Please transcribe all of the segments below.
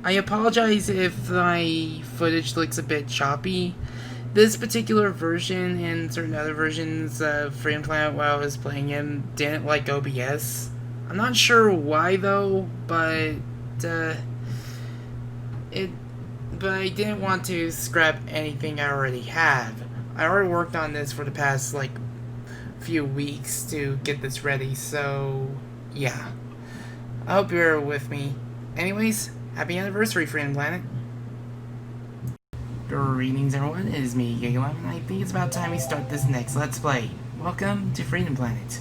I apologize if my footage looks a bit choppy. This particular version and certain other versions of Freedom Planet while I was playing him didn't like OBS. I'm not sure why though, but I didn't want to scrap anything I already have. I already worked on this for the past few weeks to get this ready, so yeah. I hope you're with me. Anyways, happy anniversary, Freedom Planet. Greetings everyone, it is me, Gigalem, and I think it's about time we start this next Let's Play. Welcome to Freedom Planet.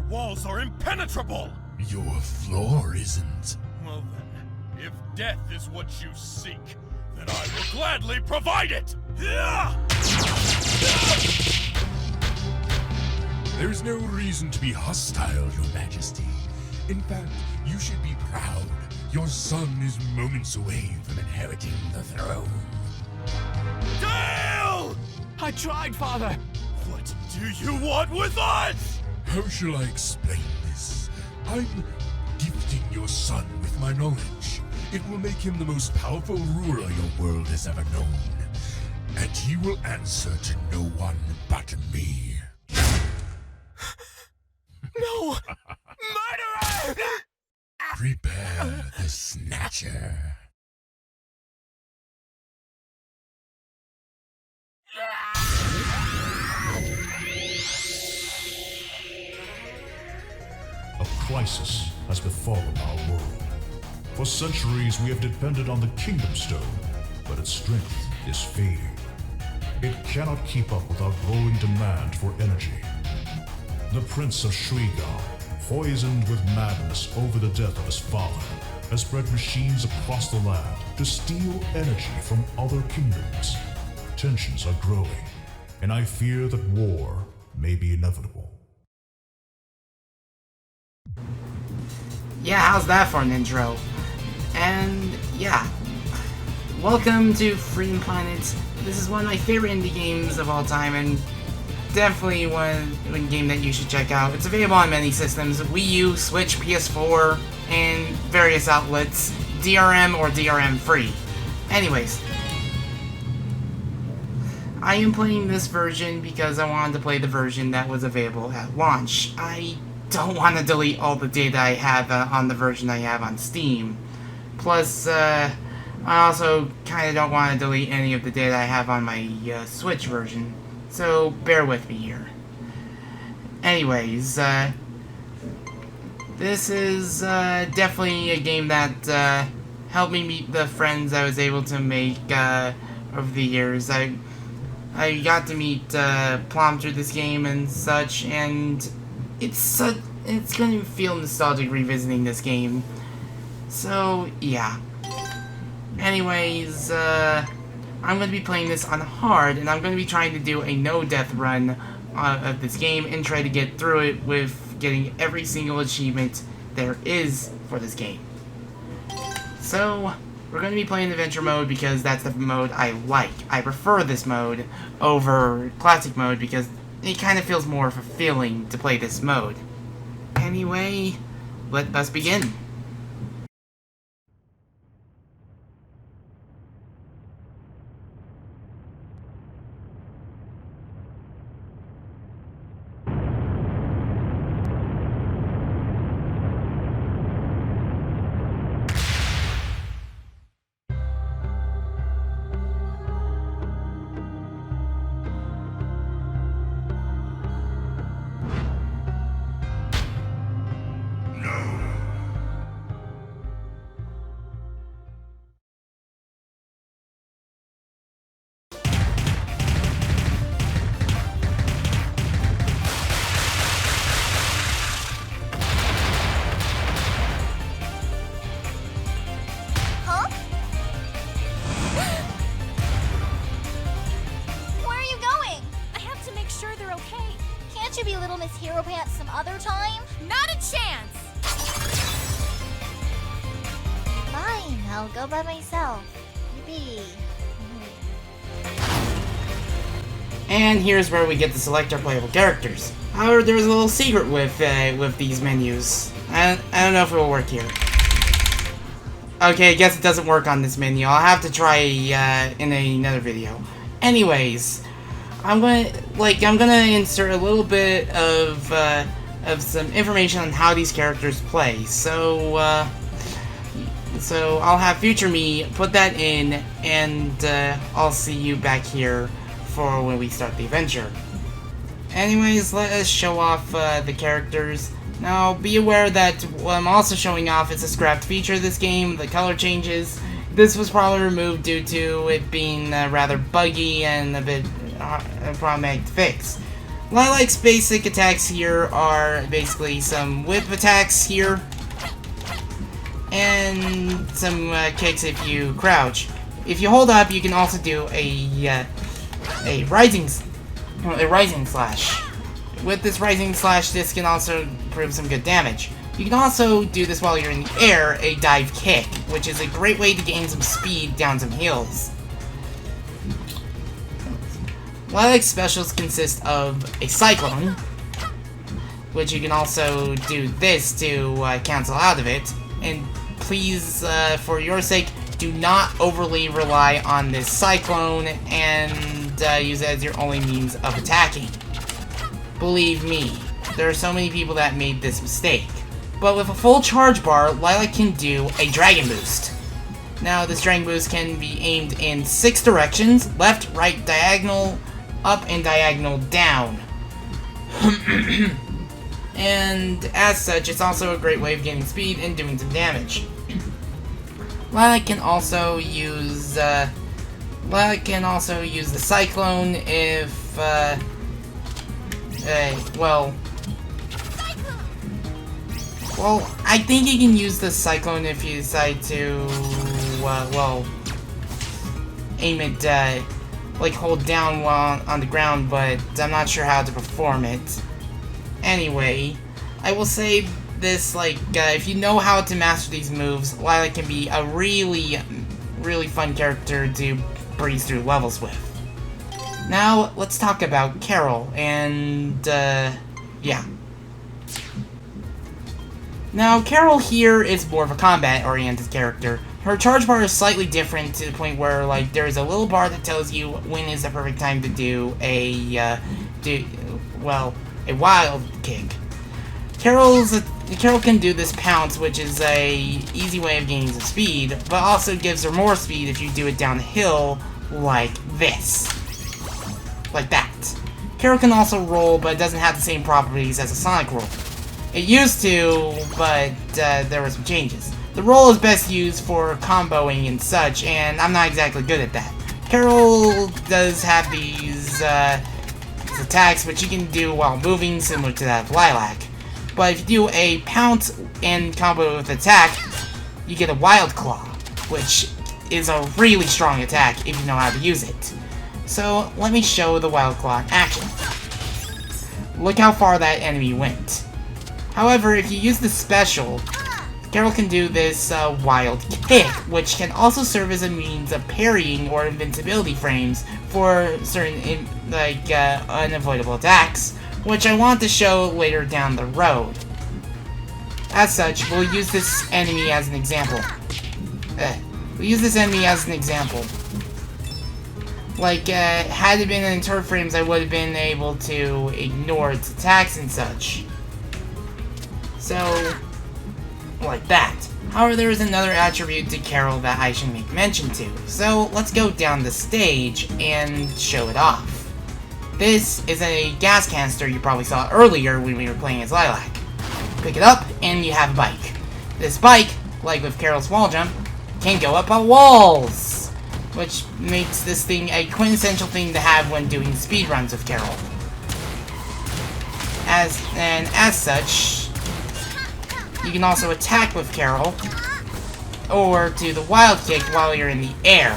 Walls are impenetrable! Your floor isn't. Well then, if death is what you seek, then I will gladly provide it! There's no reason to be hostile, Your Majesty. In fact, you should be proud. Your son is moments away from inheriting the throne. Dale! I tried, Father! What do you want with us? How shall I explain this? I'm gifting your son with my knowledge. It will make him the most powerful ruler your world has ever known. And he will answer to no one but me. No! Murderer! Prepare the Snatcher. A crisis has befallen our world. For centuries we have depended on the Kingdom Stone, but its strength is fading. It cannot keep up with our growing demand for energy. The Prince of Shrigar, poisoned with madness over the death of his father, has bred machines across the land to steal energy from other kingdoms. Tensions are growing, and I fear that war may be inevitable. Yeah, how's that for an intro? And yeah, welcome to Freedom Planet. This is one of my favorite indie games of all time, and definitely one game that you should check out. It's available on many systems: Wii U, Switch, PS4, and various outlets, DRM or DRM free. Anyways, I am playing this version because I wanted to play the version that was available at launch. I don't want to delete all the data I have on the version I have on Steam. Plus, I also kind of don't want to delete any of the data I have on my Switch version. So, bear with me here. Anyways, this is definitely a game that helped me meet the friends I was able to make over the years. I got to meet Plum through this game and such, and it's going to feel nostalgic revisiting this game. So, yeah. Anyways, I'm going to be playing this on hard, and I'm going to be trying to do a no-death run of this game and try to get through it with getting every single achievement there is for this game. So, we're going to be playing Adventure Mode because that's the mode I like. I prefer this mode over Classic Mode because it kind of feels more fulfilling to play this mode. Anyway, let us begin. let you be Little Miss Hero Pants some other time? Not a chance! Fine, I'll go by myself. Yippee. And here's where we get to select our playable characters. However, there's a little secret with these menus. I don't know if it will work here. Okay, I guess it doesn't work on this menu. I'll have to try in another video. Anyways, I'm gonna insert a little bit of some information on how these characters play. So I'll have future me put that in, and I'll see you back here for when we start the adventure. Anyways, let us show off the characters. Now, be aware that what I'm also showing off is a scrapped feature of this game, the color changes. This was probably removed due to it being rather buggy and a bit problematic to fix. Lilac's basic attacks here are basically some whip attacks here, and some kicks if you crouch. If you hold up, you can also do a rising slash. With this rising slash, this can also prove some good damage. You can also do this while you're in the air, a dive kick, which is a great way to gain some speed down some hills. Lilac's specials consist of a cyclone, which you can also do this to cancel out of it. And please, for your sake, do not overly rely on this cyclone and use it as your only means of attacking. Believe me, there are so many people that made this mistake. But with a full charge bar, Lilac can do a Dragon Boost. Now, this Dragon Boost can be aimed in 6 directions: left, right, diagonal, up, and diagonal down. And as such, it's also a great way of getting speed and doing some damage. Lilac can also use the Cyclone if well, I think you can use the Cyclone if you decide to, aim it, like, hold down while on the ground, but I'm not sure how to perform it. Anyway, I will say this, if you know how to master these moves, Lilac can be a really, really fun character to breeze through levels with. Now, let's talk about Carol, and, yeah. Now, Carol here is more of a combat-oriented character. Her charge bar is slightly different to the point where, there is a little bar that tells you when is the perfect time to do a wild kick. Carol can do this pounce, which is a easy way of gaining some speed, but also gives her more speed if you do it down the hill like this. Like that. Carol can also roll, but it doesn't have the same properties as a Sonic roll. It used to, but there were some changes. The roll is best used for comboing and such, and I'm not exactly good at that. Carol does have these attacks, which you can do while moving, similar to that of Lilac. But if you do a pounce and combo with attack, you get a Wild Claw, which is a really strong attack if you know how to use it. So let me show the Wild Claw in action. Look how far that enemy went. However, if you use the special, Carol can do this Wild Kick, which can also serve as a means of parrying or invincibility frames for certain unavoidable attacks, which I want to show later down the road. As such, we'll use this enemy as an example. Had it been in turret frames, I would have been able to ignore its attacks and such. So, like that. However, there is another attribute to Carol that I should make mention to. So, let's go down the stage and show it off. This is a gas canister you probably saw earlier when we were playing as Lilac. Pick it up, and you have a bike. This bike, like with Carol's wall jump, can go up on walls, which makes this thing a quintessential thing to have when doing speedruns with Carol. As such, you can also attack with Carol, or do the wild kick while you're in the air.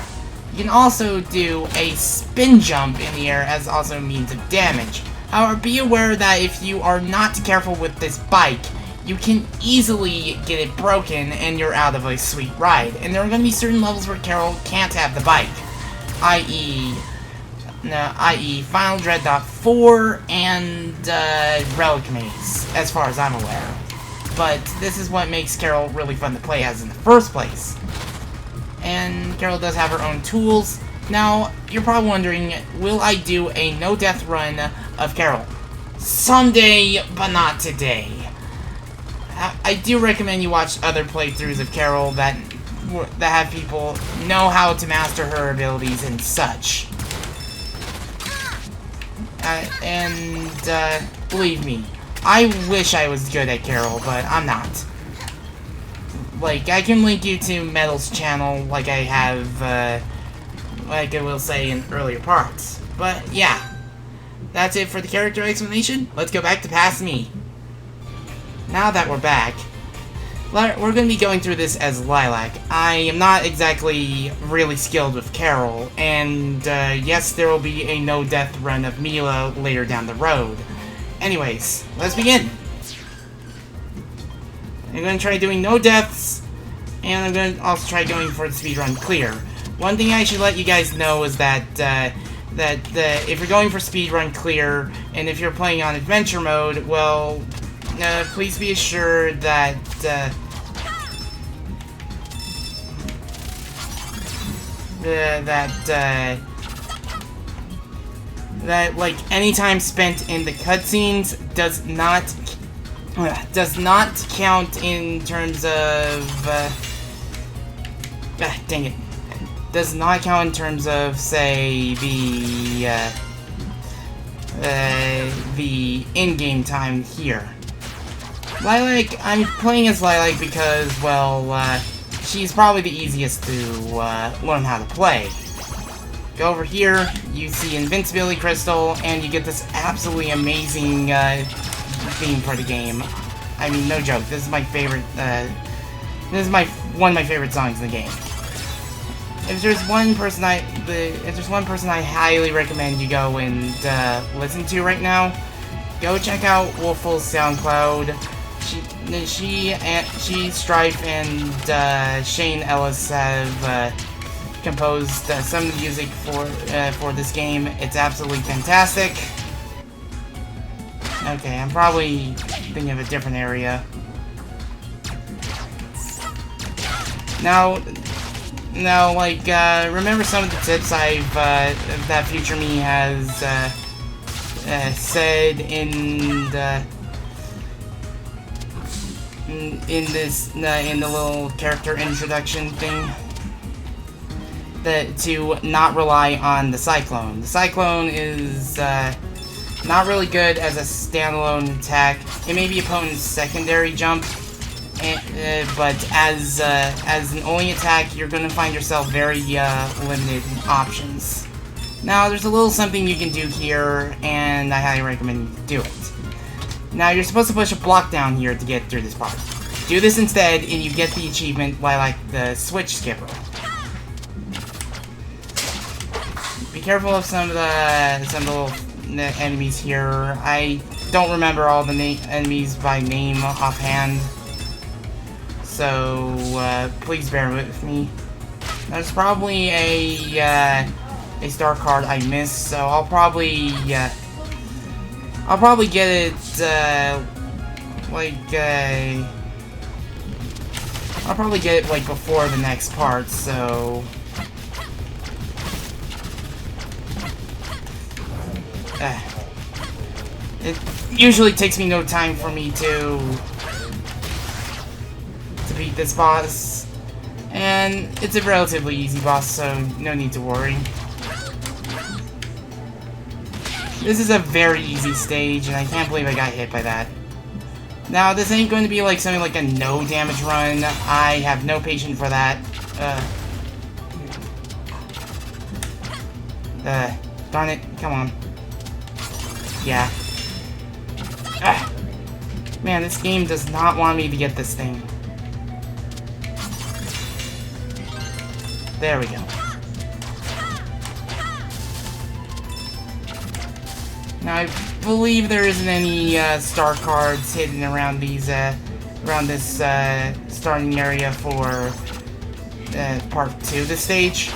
You can also do a spin jump in the air as also a means of damage. However, be aware that if you are not careful with this bike, you can easily get it broken and you're out of a sweet ride. And there are going to be certain levels where Carol can't have the bike, i.e. Final Dread 4 and Relic Maze, as far as I'm aware. But this is what makes Carol really fun to play as in the first place. And Carol does have her own tools. Now, you're probably wondering, will I do a no-death run of Carol? Someday, but not today. I do recommend you watch other playthroughs of Carol that have people know how to master her abilities and such. Believe me, I wish I was good at Carol, but I'm not. Like, I can link you to Metal's channel like I have, like I will say in earlier parts. But, yeah. That's it for the character explanation. Let's go back to Past Me. Now that we're back, we're going to be going through this as Lilac. I am not exactly really skilled with Carol, and yes, there will be a no-death run of Milla later down the road. Anyways, let's begin. I'm going to try doing no deaths, and I'm going to also try going for the speedrun clear. One thing I should let you guys know is that if you're going for speedrun clear, and if you're playing on adventure mode, well, please be assured that that like any time spent in the cutscenes does not count in terms of dang it, does not count in terms of, say, the in-game time here. Lilac, I'm playing as Lilac because, well, she's probably the easiest to learn how to play. Go over here, you see Invincibility Crystal, and you get this absolutely amazing theme for the game. I mean, no joke, this is my favorite, this is one of my favorite songs in the game. If there's one person I highly recommend you go and listen to right now, go check out Wolful's SoundCloud. She, Strife, and Shane Ellis have composed some of the music for this game. It's absolutely fantastic. Okay, I'm probably thinking of a different area. Now, like, remember some of the tips that Future Me has said in the little character introduction thing, that to not rely on the Cyclone. The Cyclone is not really good as a standalone attack. It may be opponent's secondary jump, but as an only attack, you're going to find yourself very limited in options. Now, there's a little something you can do here, and I highly recommend you do it. Now, you're supposed to push a block down here to get through this part. Do this instead, and you get the achievement like the Switch Skipper. Be careful of some of the little enemies here. I don't remember all the enemies by name offhand, so please bear with me. There's probably a star card I missed, so I'll probably get it I'll probably get it like before the next part, so it usually takes me no time for me to beat this boss, and it's a relatively easy boss, so no need to worry. This is a very easy stage, and I can't believe I got hit by that. Now, this ain't going to be like something like a no damage run. I have no patience for that. Darn it, come on. Yeah. Man, this game does not want me to get this thing. There we go. Now, I believe there isn't any star cards hidden around these, around this starting area for part 2 of the stage.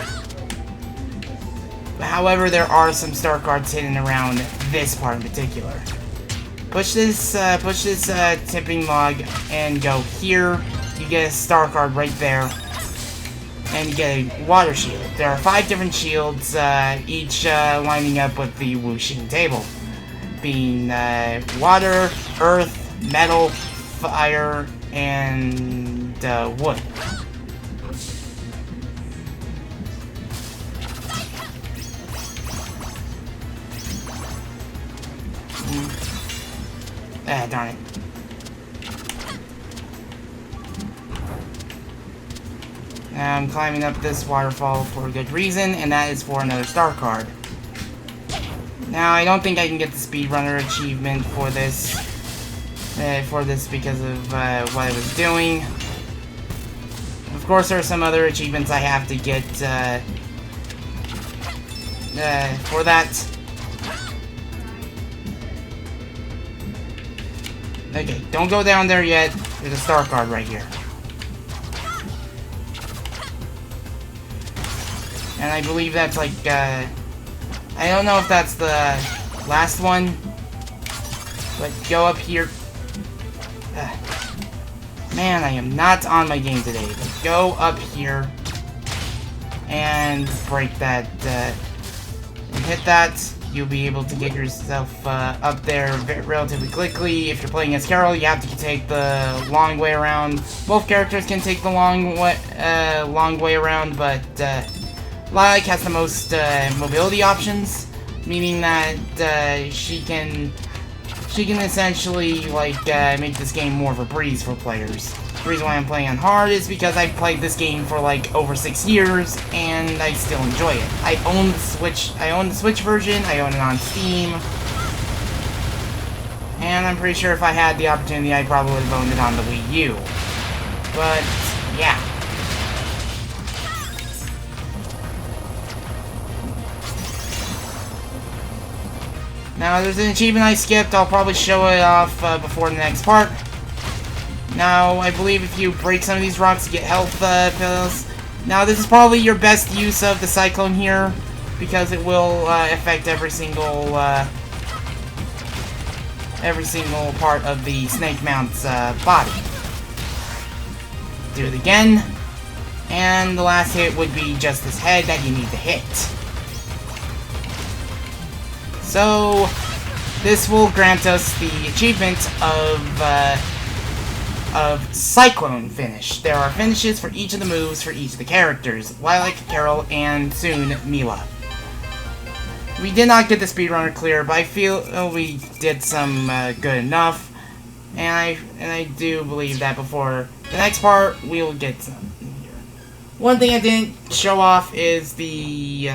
However, there are some star cards hidden around this part in particular. Push this tipping log and go here. You get a star card right there. And you get a water shield. There are 5 different shields, each lining up with the whooshing table. Being water, earth, metal, fire, and wood. Ah, darn it. I'm climbing up this waterfall for a good reason, and that is for another star card. Now, I don't think I can get the speedrunner achievement for this because of what I was doing. Of course, there are some other achievements I have to get for that. Okay, don't go down there yet. There's a star card right here. And I believe that's like, I don't know if that's the last one, but go up here. Man, I am not on my game today, but go up here and break that, and hit that. You'll be able to get yourself up there relatively quickly. If you're playing as Carol, you have to take the long way around. Both characters can take the long way around, but Lilac has the most mobility options, meaning that she can essentially like make this game more of a breeze for players. The reason why I'm playing on hard is because I've played this game for like over 6 years and I still enjoy it. I own the Switch version, I own it on Steam. And I'm pretty sure if I had the opportunity I probably would have owned it on the Wii U. But yeah. Now there's an achievement I skipped, I'll probably show it off before the next part. Now, I believe if you break some of these rocks, you get health pills. Now, this is probably your best use of the cyclone here, because it will affect every single part of the snake mount's body. Do it again, and the last hit would be just this head that you need to hit. So, this will grant us the achievement of Cyclone Finish. There are finishes for each of the moves for each of the characters, Lilac, Carol, and soon Milla. We did not get the speedrunner clear, but I feel we did some good enough, and I do believe that before the next part we'll get some here. One thing I didn't show off is the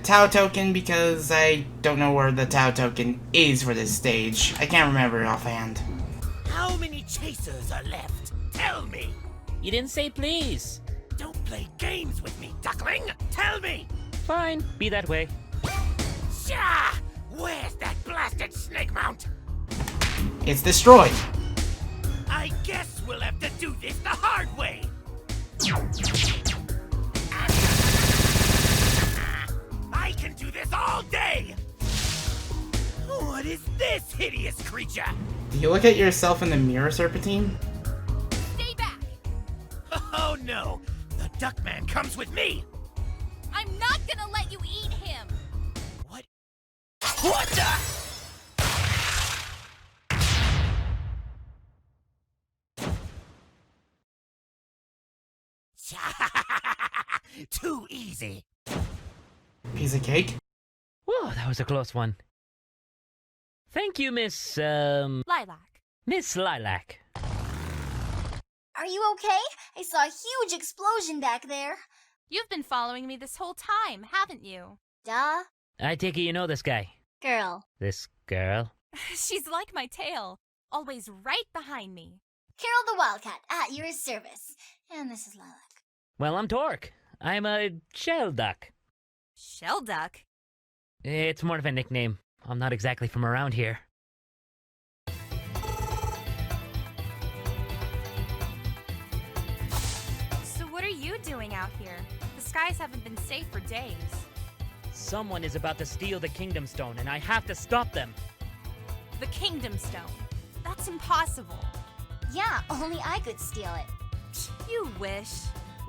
Tau token, because I don't know where the Tau token is for this stage. I can't remember it offhand. How many chasers are left? Tell me! You didn't say please. Don't play games with me, duckling! Tell me! Fine, be that way. Sha! Where's that blasted snake mount? It's destroyed. I guess we'll have to do this the hard way! I can do this all day! What is this hideous creature? Do you look at yourself in the mirror, Serpentine? Stay back! Oh no! The Duckman comes with me! I'm not gonna let you eat him! What? What the? Too easy. Piece of cake? Whoa, that was a close one. Thank you, Miss Lilac. Are you okay? I saw a huge explosion back there. You've been following me this whole time, haven't you? Duh. I take it you know this guy. Girl. This girl? She's like my tail, always right behind me. Carol the Wildcat, at your service. And this is Lilac. Well, I'm Torque. I'm a shell duck. Shell duck? It's more of a nickname. I'm not exactly from around here. So what are you doing out here? The skies haven't been safe for days. Someone is about to steal the Kingdom Stone, and I have to stop them. The Kingdom Stone. That's impossible. Yeah, only I could steal it. You wish.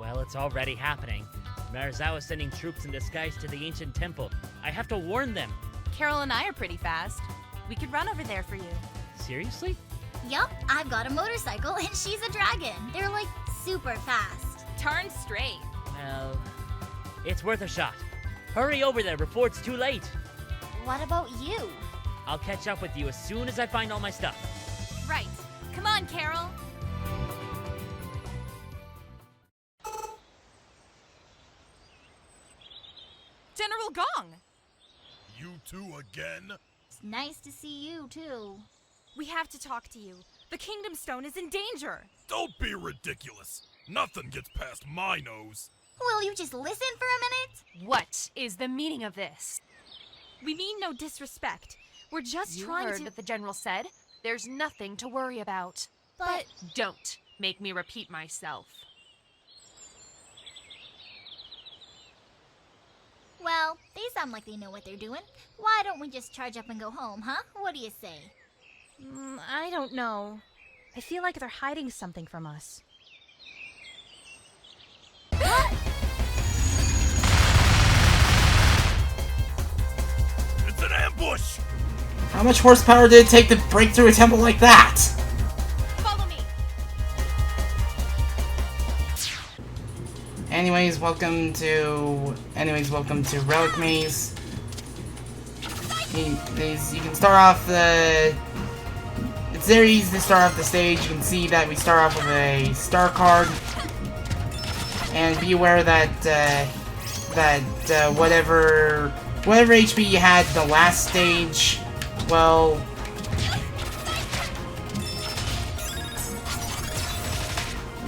Well, it's already happening. Marizawa's sending troops in disguise to the ancient temple. I have to warn them. Carol and I are pretty fast. We could run over there for you. Seriously? Yup, I've got a motorcycle and she's a dragon. They're like super fast. Turn straight. Well, it's worth a shot. Hurry over there before it's too late. What about you? I'll catch up with you as soon as I find all my stuff. Right. Come on, Carol. General Gong! You two again? It's nice to see you too. We have to talk to you. The Kingdom Stone is in danger. Don't be ridiculous. Nothing gets past my nose. Will you just listen for a minute? What is the meaning of this? We mean no disrespect. We're just trying to— what the General said. There's nothing to worry about. But Don't make me repeat myself. well, they sound like they know what they're doing. Why don't we just charge up and go home, huh? What do you say? I don't know. I feel like they're hiding something from us. It's an ambush! How much horsepower did it take to break through a temple like that? Follow me! Anyways, welcome to Relic Maze. You can start off the... It's very easy to start off the stage. You can see that we start off with a star card. And be aware that, whatever HP you had the last stage, well...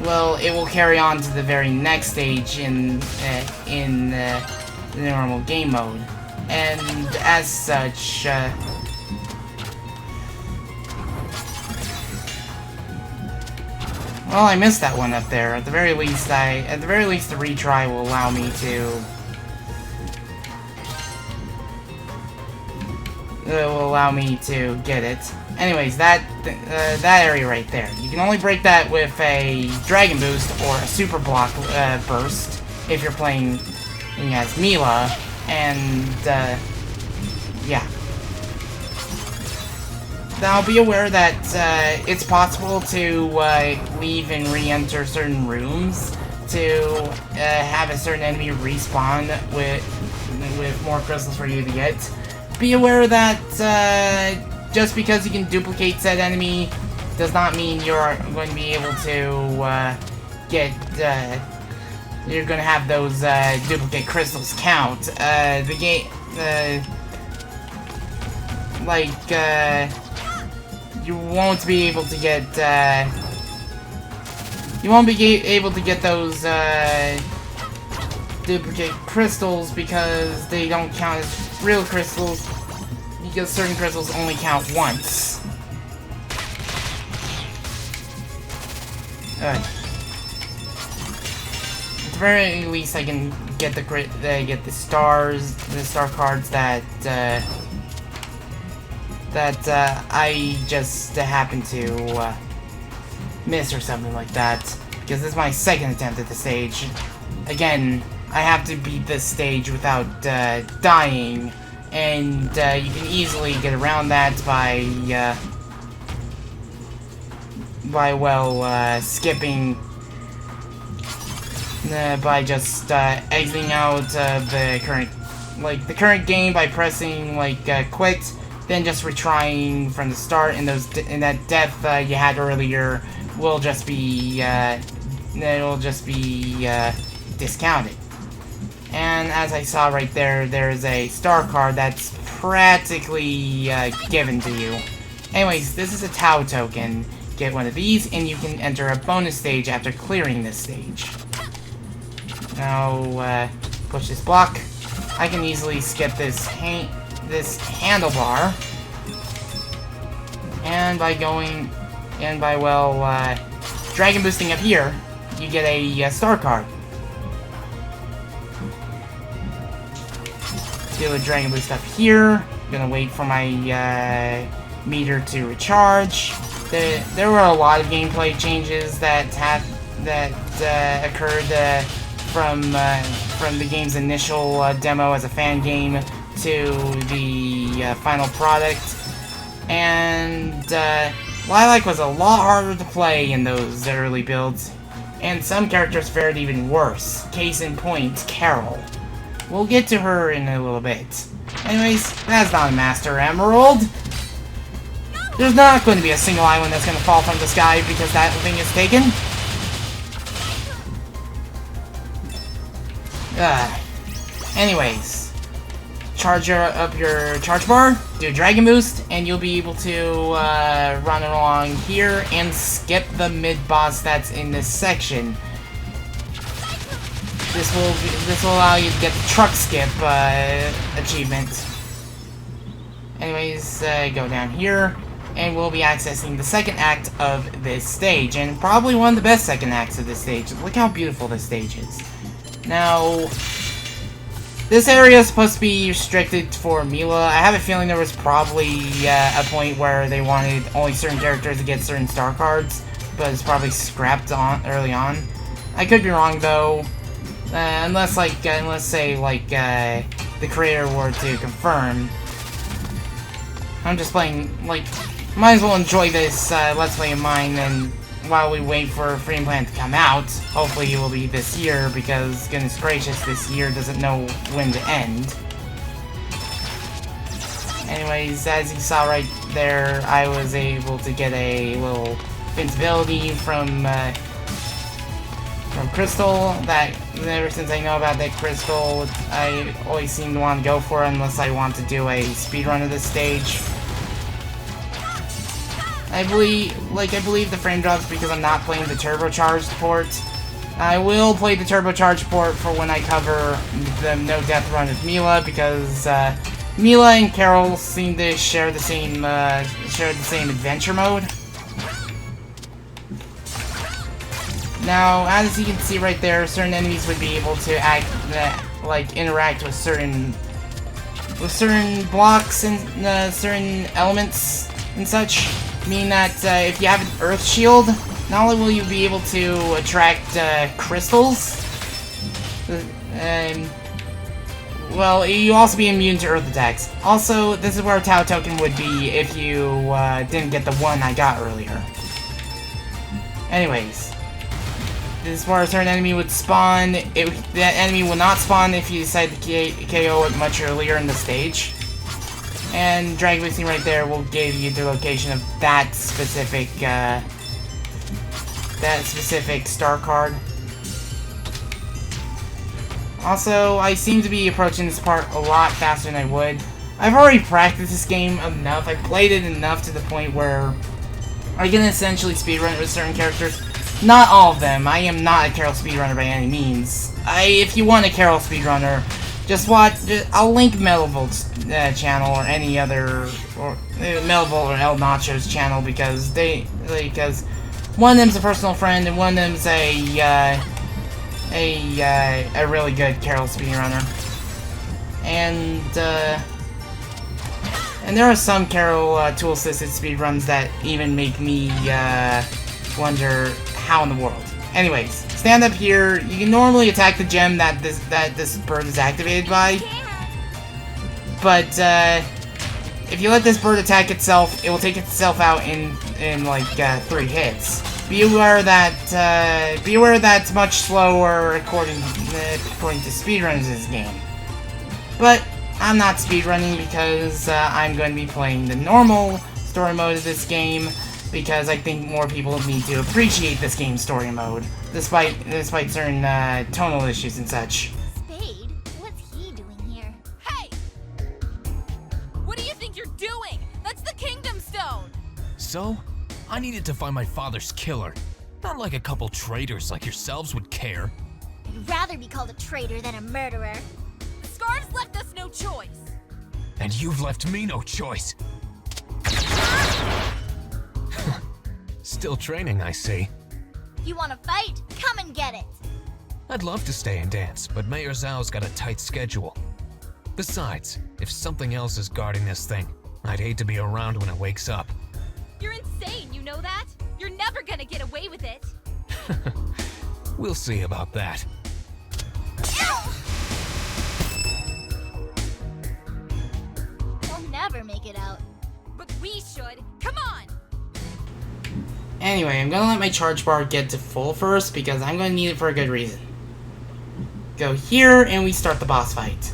Well, it will carry on to the very next stage in the normal game mode. And as such, well, I missed that one up there. At the very least, the retry will allow me to. It will allow me to get it. Anyways, that area right there. You can only break that with a Dragon Boost or a Super Block Burst if you're playing as Milla, and yeah. Now be aware that it's possible to leave and re-enter certain rooms to have a certain enemy respawn with more crystals for you to get. Be aware that just because you can duplicate said enemy does not mean you're going to be able to get you're going to have those duplicate crystals count. The game you won't be able to get those duplicate crystals because they don't count as real crystals, because certain crystals only count once. At the very least, I can get the star cards that I just happen to miss or something like that, because this is my second attempt at the stage. Again, I have to beat this stage without dying, and you can easily get around that by skipping, by just exiting out of the current game by pressing quit, then just retrying from the start, and that death you had earlier will just be discounted. And as I saw right there, there's a star card that's practically given to you. Anyways, this is a Tau token. Get one of these, and you can enter a bonus stage after clearing this stage. Now, push this block. I can easily skip this handlebar. And by dragon boosting up here, you get a star card. Do a dragon boost up here. Gonna wait for my meter to recharge. There were a lot of gameplay changes that occurred from the game's initial demo as a fan game to the final product, and Lilac was a lot harder to play in those early builds, and some characters fared even worse. Case in point, Carol. We'll get to her in a little bit. Anyways, that's not a Master Emerald. There's not going to be a single island that's going to fall from the sky because that thing is taken. Anyways, charge up your charge bar, do a dragon boost, and you'll be able to run along here and skip the mid-boss that's in this section. This will allow you to get the truck skip achievement. Anyways, go down here, and we'll be accessing the second act of this stage, and probably one of the best second acts of this stage. Look how beautiful this stage is. Now, this area is supposed to be restricted for Milla. I have a feeling there was probably a point where they wanted only certain characters to get certain star cards, but it's probably scrapped early on. I could be wrong though, unless say the creator were to confirm. I'm just playing, might as well enjoy this Let's Play of mine, and while we wait for Freedom Plan to come out, hopefully it will be this year, because goodness gracious, this year doesn't know when to end. Anyways, as you saw right there, I was able to get a little invincibility from Crystal. That, ever since I know about that Crystal, I always seem to want to go for it unless I want to do a speedrun of this stage. I believe the frame drops because I'm not playing the turbocharged port. I will play the turbocharged port for when I cover the no death run of Milla, because Milla and Carol seem to share the same adventure mode. Now, as you can see right there, certain enemies would be able to interact with certain blocks and certain elements and such. Meaning that if you have an Earth Shield, not only will you be able to attract crystals, well, you also be immune to Earth attacks. Also, this is where a Tau token would be if you didn't get the one I got earlier. Anyways, this is where a certain enemy would spawn. That enemy will not spawn if you decide to KO it much earlier in the stage. And Dragon Boosting right there will give you the location of that specific star card. Also, I seem to be approaching this part a lot faster than I would. I've already practiced this game enough. I've played it enough to the point where I can essentially speedrun with certain characters. Not all of them. I am not a Carol speedrunner by any means. If you want a Carol speedrunner, just watch. I'll link Melvolt's channel or any other, or Melvolt or El Nacho's channel, because one of them's a personal friend and one of them's a really good Carol speedrunner. And there are some Carol tool-assisted speedruns that even make me wonder how in the world. Anyways, stand up here. You can normally attack the gem that this bird is activated by, but if you let this bird attack itself, it will take itself out in 3 hits. Be aware that's much slower according to speedrunners in this game. But I'm not speedrunning because I'm going to be playing the normal story mode of this game, because I think more people need to appreciate this game's story mode, despite certain tonal issues and such. Spade? What's he doing here? Hey! What do you think you're doing? That's the Kingdom Stone! So, I needed to find my father's killer. Not like a couple traitors like yourselves would care. I'd rather be called a traitor than a murderer. The scarf's You've left us no choice. And you've left me no choice. Still training, I see. You wanna fight? Come and get it! I'd love to stay and dance, but Mayor Zhao's got a tight schedule. Besides, if something else is guarding this thing, I'd hate to be around when it wakes up. You're insane, you know that? You're never gonna get away with it. We'll see about that. We'll never make it out. But we should. Come on! Anyway, I'm gonna let my charge bar get to full first because I'm gonna need it for a good reason. Go here and we start the boss fight.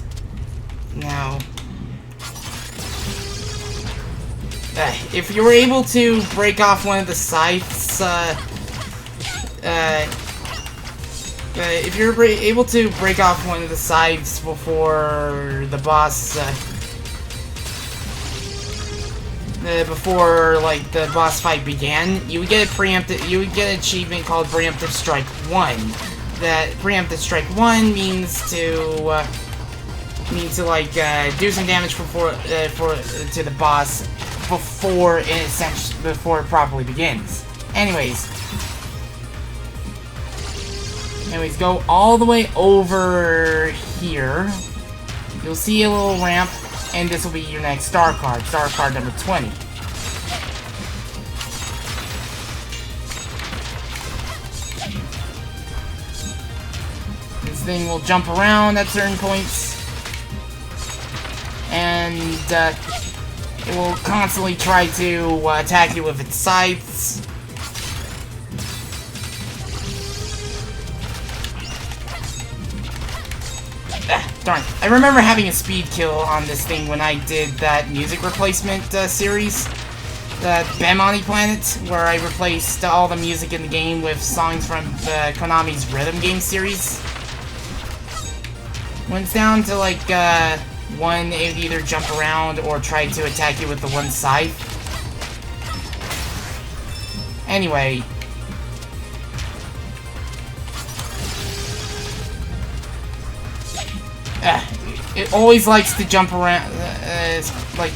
Now, if you were able to break off one of the scythes, if you're able to break off one of the scythes before the boss, before like the boss fight began, you would get an achievement called Preemptive Strike 1. That Preemptive Strike 1 means to like do some damage to the boss before it properly begins. Anyways, go all the way over here. You'll see a little ramp, and this will be your next star card number 20. This thing will jump around at certain points, and it will constantly try to attack you with its scythes. Darn. I remember having a speed kill on this thing when I did that music replacement series. The Bemani Planet, where I replaced all the music in the game with songs from Konami's Rhythm Game series. When it's down to like one, it would either jump around or try to attack you with the one scythe. Anyway. It always likes to jump around, like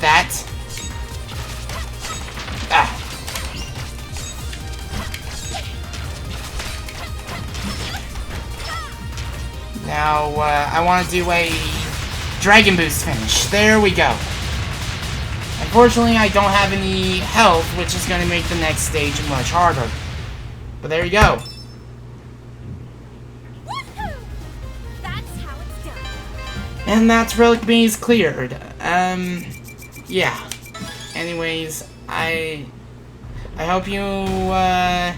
that. Now, I want to do a Dragon Boost finish. There we go. Unfortunately, I don't have any health, which is going to make the next stage much harder. But there you go. And that's Relic Maze cleared. Yeah. Anyways, I hope you, well,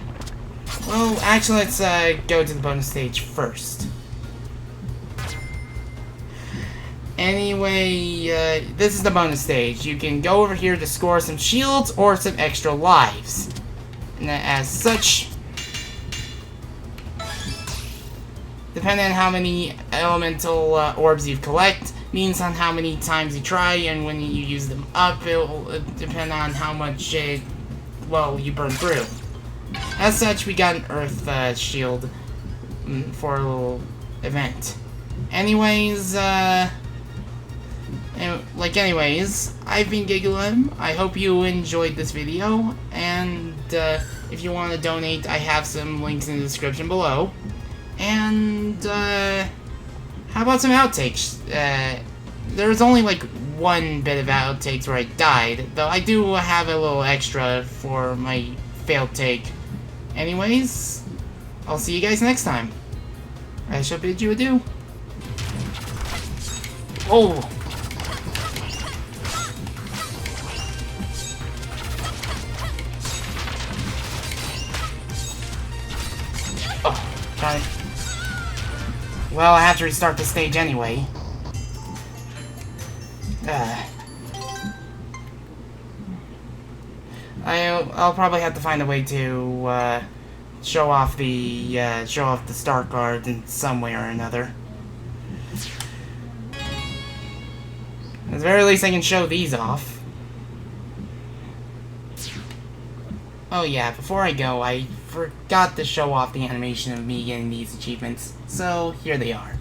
actually, let's, go to the bonus stage first. Anyway, this is the bonus stage. You can go over here to score some shields or some extra lives. And as such, depending on how many elemental orbs you collect, means on how many times you try, and when you use them up, it will depend on how much, you burn through. As such, we got an Earth shield for a little event. Anyways, I've been Gigalem. I hope you enjoyed this video, and if you want to donate, I have some links in the description below. And, how about some outtakes? There was only, like, one bit of outtakes where I died, though I do have a little extra for my failed take. Anyways, I'll see you guys next time. I shall bid you adieu. Oh! Oh, darn it. Well, I have to restart the stage anyway. I'll probably have to find a way to show off the star card in some way or another. At the very least, I can show these off. Oh yeah, before I go, I forgot to show off the animation of me getting these achievements, so here they are.